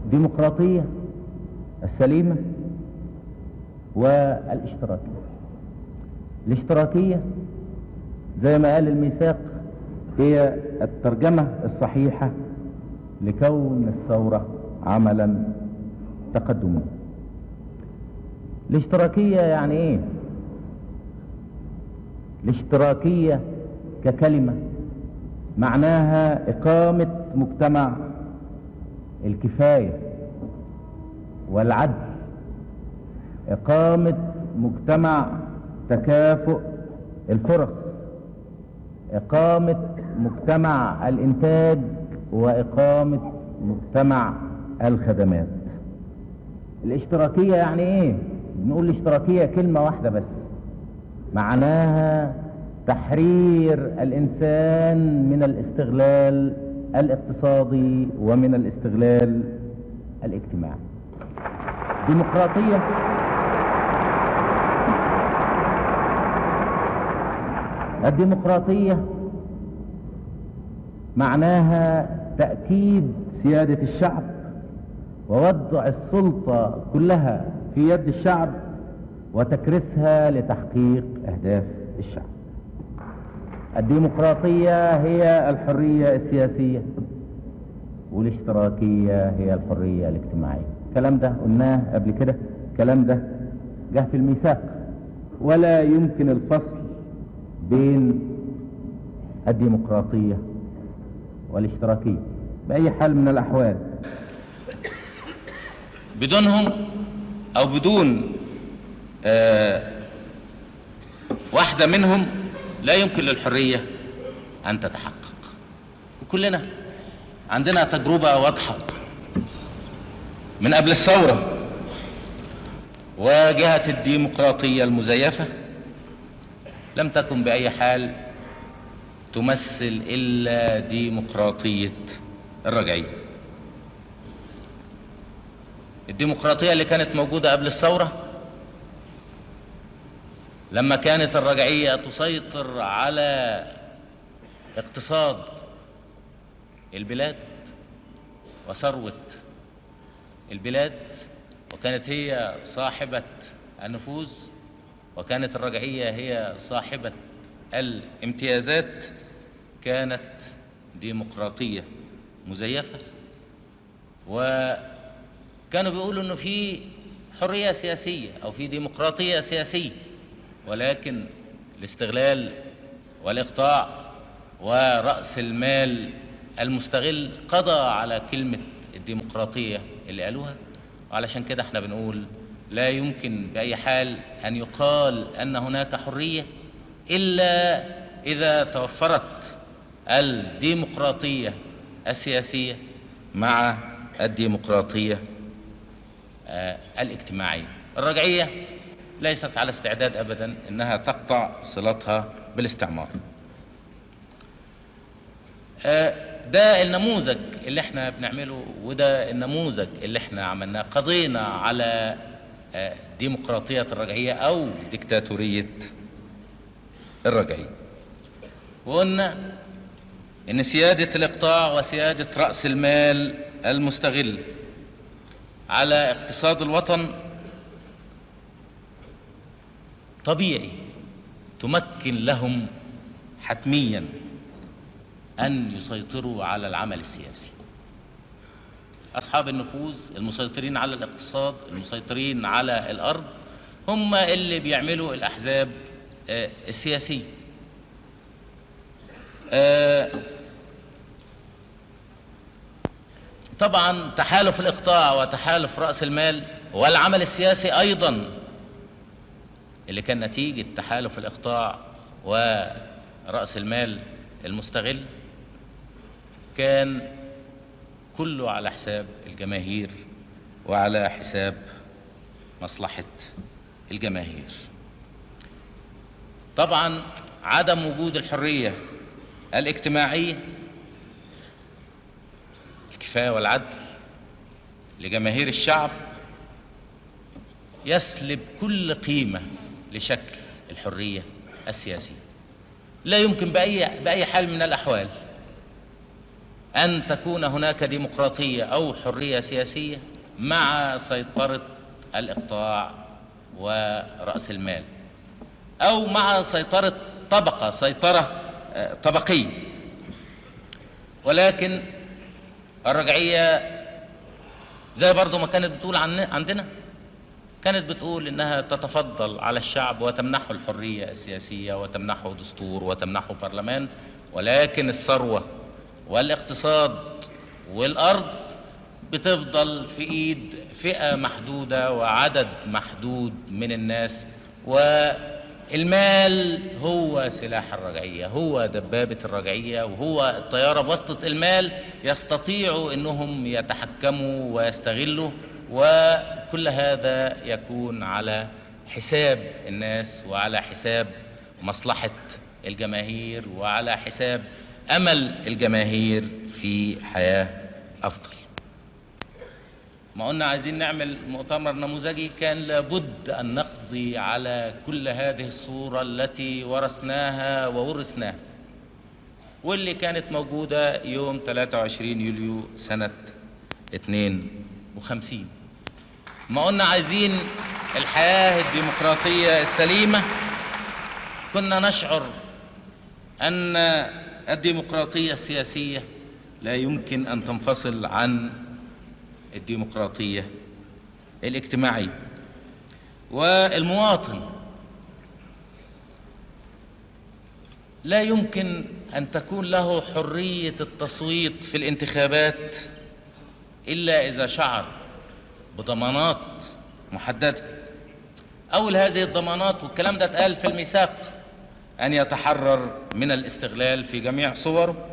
الديمقراطية السليمة والاشتراكية. الاشتراكية زي ما قال الميثاق هي الترجمة الصحيحة لكون الثورة عملا تقدميا. الاشتراكية يعني ايه؟ الاشتراكية ككلمة معناها إقامة مجتمع الكفاية والعدل، إقامة مجتمع تكافؤ الفرص، إقامة مجتمع الإنتاج، وإقامة مجتمع الخدمات. الاشتراكية يعني ايه؟ بنقول الاشتراكية كلمة واحدة بس، معناها تحرير الإنسان من الاستغلال الاقتصادي ومن الاستغلال الاجتماعي. الديمقراطية معناها تأكيد سيادة الشعب ووضع السلطة كلها في يد الشعب وتكريسها لتحقيق أهداف الشعب. الديمقراطية هي الحرية السياسية، والاشتراكية هي الحرية الاجتماعية. الكلام ده قلناه قبل كده، الكلام ده جه في الميثاق، ولا يمكن الفصل بين الديمقراطية والاشتراكية بأي حال من الأحوال. بدونهم أو بدون واحدة منهم لا يمكن للحرية أن تتحقق. وكلنا عندنا تجربة واضحة من قبل الثورة. واجهة الديمقراطية المزيفة لم تكن بأي حال تمثل إلا ديمقراطية الرجعية. الديمقراطية اللي كانت موجودة قبل الثورة لما كانت الرجعية تسيطر على اقتصاد البلاد وثروة البلاد، وكانت هي صاحبة النفوذ، وكانت الرجعية هي صاحبة الامتيازات، كانت ديمقراطية مزيفة. وكانوا بيقولوا انه في حرية سياسية او في ديمقراطية سياسية، ولكن الاستغلال والاقطاع ورأس المال المستغل قضى على كلمة الديمقراطية اللي قالوها. وعلشان كده احنا بنقول لا يمكن بأي حال أن يقال أن هناك حرية إلا إذا توفرت الديمقراطية السياسية مع الديمقراطية الاجتماعية. الرجعية ليست على استعداد أبدا أنها تقطع صلتها بالاستعمار. ده النموذج اللي احنا بنعمله، وده النموذج اللي احنا عملناه. قضينا على ديمقراطية الرجعية أو ديكتاتورية الرجعية، وقلنا إن سيادة الإقطاع وسيادة رأس المال المستغل على اقتصاد الوطن طبيعي تمكن لهم حتميا أن يسيطروا على العمل السياسي. أصحاب النفوذ المسيطرين على الاقتصاد، المسيطرين على الأرض، هم اللي بيعملوا الأحزاب السياسية. طبعا تحالف الإقطاع وتحالف رأس المال والعمل السياسي أيضا اللي كان نتيجة تحالف الإقطاع ورأس المال المستغل كان كله على حساب الجماهير وعلى حساب مصلحة الجماهير. طبعا عدم وجود الحرية الاجتماعية، الكفاية والعدل لجماهير الشعب يسلب كل قيمة لشكل الحرية السياسية. لا يمكن بأي حال من الأحوال أن تكون هناك ديمقراطية أو حرية سياسية مع سيطرة الإقطاع ورأس المال، أو مع سيطرة سيطرة طبقية. ولكن الرجعية زي برضو ما كانت بتقول عندنا، كانت بتقول إنها تتفضل على الشعب وتمنحه الحرية السياسية وتمنحه دستور وتمنحه برلمان، ولكن الثروة والاقتصاد والأرض بتفضل في إيد فئة محدودة وعدد محدود من الناس. والمال هو سلاح الرجعية، هو دبابة الرجعية، وهو الطيارة بواسطة المال يستطيعوا أنهم يتحكموا ويستغلوا، وكل هذا يكون على حساب الناس وعلى حساب مصلحة الجماهير وعلى حساب أمل الجماهير في حياة أفضل. ما قلنا عايزين نعمل مؤتمر نموذجي، كان لابد أن نقضي على كل هذه الصورة التي ورثناها وورثناها، واللي كانت موجودة يوم 23 يوليو سنة 52. ما قلنا عايزين الحياة الديمقراطية السليمة، كنا نشعر أن الديمقراطية السياسية لا يمكن أن تنفصل عن الديمقراطية الاجتماعية. والمواطن لا يمكن أن تكون له حرية التصويت في الانتخابات إلا إذا شعر بضمانات محددة. أول هذه الضمانات، والكلام ده اتقال في الميثاق، أن يتحرر من الاستغلال في جميع صوره،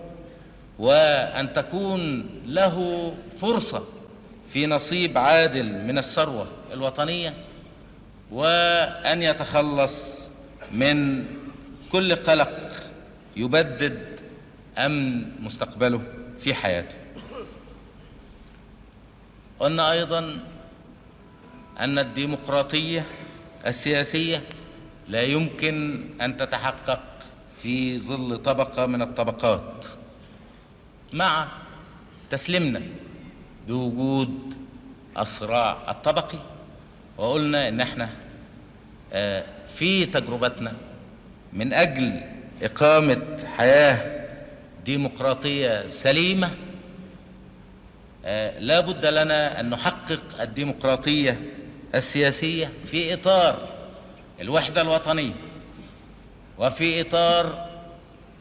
وأن تكون له فرصة في نصيب عادل من الثروة الوطنية، وأن يتخلص من كل قلق يبدد أمن مستقبله في حياته. قلنا أيضا أن الديمقراطية السياسية لا يمكن أن تتحقق في ظل طبقة من الطبقات، مع تسليمنا بوجود الصراع الطبقي. وقلنا إن احنا في تجربتنا من أجل إقامة حياة ديمقراطية سليمة لا بد لنا أن نحقق الديمقراطية السياسية في إطار الوحدة الوطنية، وفي إطار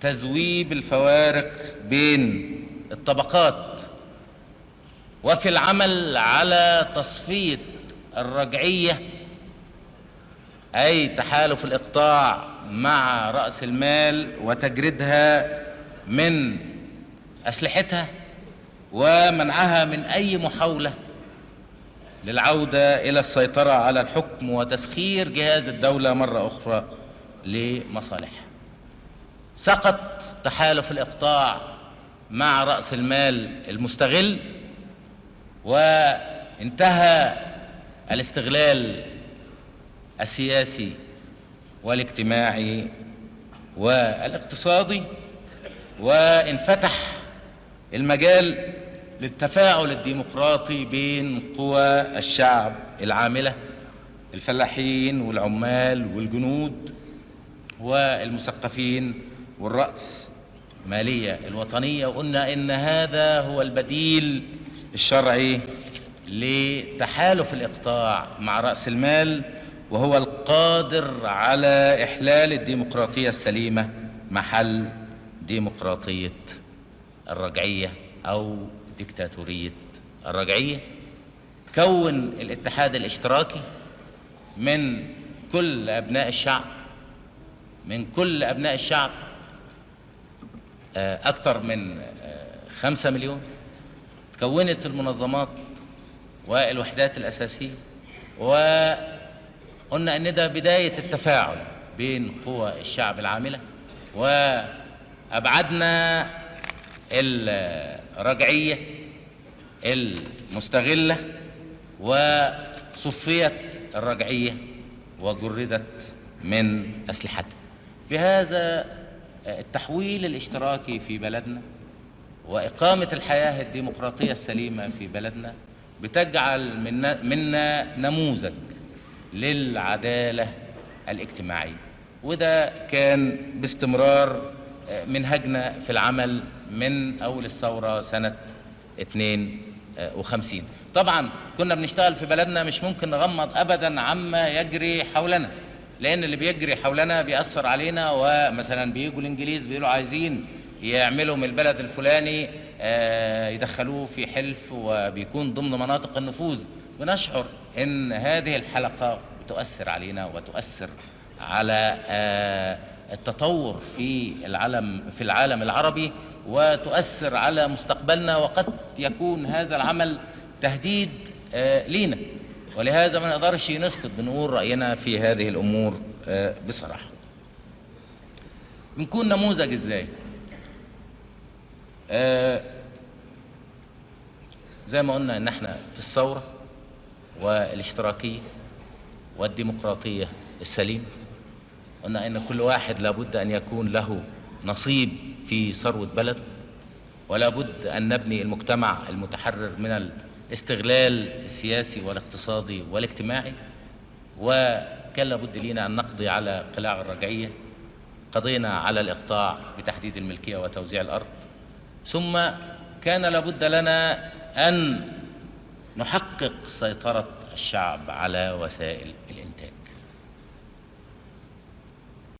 تذويب الفوارق بين الطبقات، وفي العمل على تصفية الرجعية، أي تحالف الإقطاع مع رأس المال وتجريدها من أسلحتها ومنعها من أي محاولة للعودة إلى السيطرة على الحكم وتسخير جهاز الدولة مرة أخرى لمصالحها. سقط تحالف الإقطاع مع رأس المال المستغل، وانتهى الاستغلال السياسي والاجتماعي والاقتصادي، وانفتح المجال للتفاعل الديمقراطي بين قوى الشعب العاملة، الفلاحين والعمال والجنود والمثقفين والرأس مالية الوطنية. وقلنا إن هذا هو البديل الشرعي لتحالف الإقطاع مع رأس المال، وهو القادر على إحلال الديمقراطية السليمة محل ديمقراطية الرجعية أو ديكتاتورية الرجعية. تكون الاتحاد الاشتراكي من كل أبناء الشعب، من كل أبناء الشعب، أكثر من 5 مليون. تكونت المنظمات والوحدات الأساسية، وقلنا أن ده بداية التفاعل بين قوى الشعب العاملة، وأبعدنا الرجعية المستغلة وصفيت الرجعية وجردت من أسلحتها. بهذا التحويل الاشتراكي في بلدنا وإقامة الحياة الديمقراطية السليمة في بلدنا بتجعل منا نموذج للعدالة الاجتماعية. وده كان باستمرار منهجنا في العمل من أول الثورة سنة 52. طبعا كنا بنشتغل في بلدنا مش ممكن نغمض أبدا عما يجري حولنا، لأن اللي بيجري حولنا بيأثر علينا. ومثلا بيجوا الإنجليز بيقولوا عايزين يعملوا من البلد الفلاني يدخلوه في حلف وبيكون ضمن مناطق النفوذ، بنشعر إن هذه الحلقة بتؤثر علينا وتؤثر على التطور في العالم العربي، وتؤثر على مستقبلنا، وقد يكون هذا العمل تهديد لينا. ولهذا ما نقدرش نسكت، بنقول رأينا في هذه الأمور بصراحة. بنكون نموذج إزاي؟ زي ما قلنا إن احنا في الثورة والاشتراكية والديمقراطية السليم، قلنا إن كل واحد لابد أن يكون له نصيب في ثروة بلده، ولا بد أن نبني المجتمع المتحرر من الاستغلال السياسي والاقتصادي والاجتماعي. وكان لابد لينا أن نقضي على قلاع الرجعية، قضينا على الإقطاع بتحديد الملكية وتوزيع الأرض، ثم كان لابد لنا أن نحقق سيطرة الشعب على وسائل الإنتاج.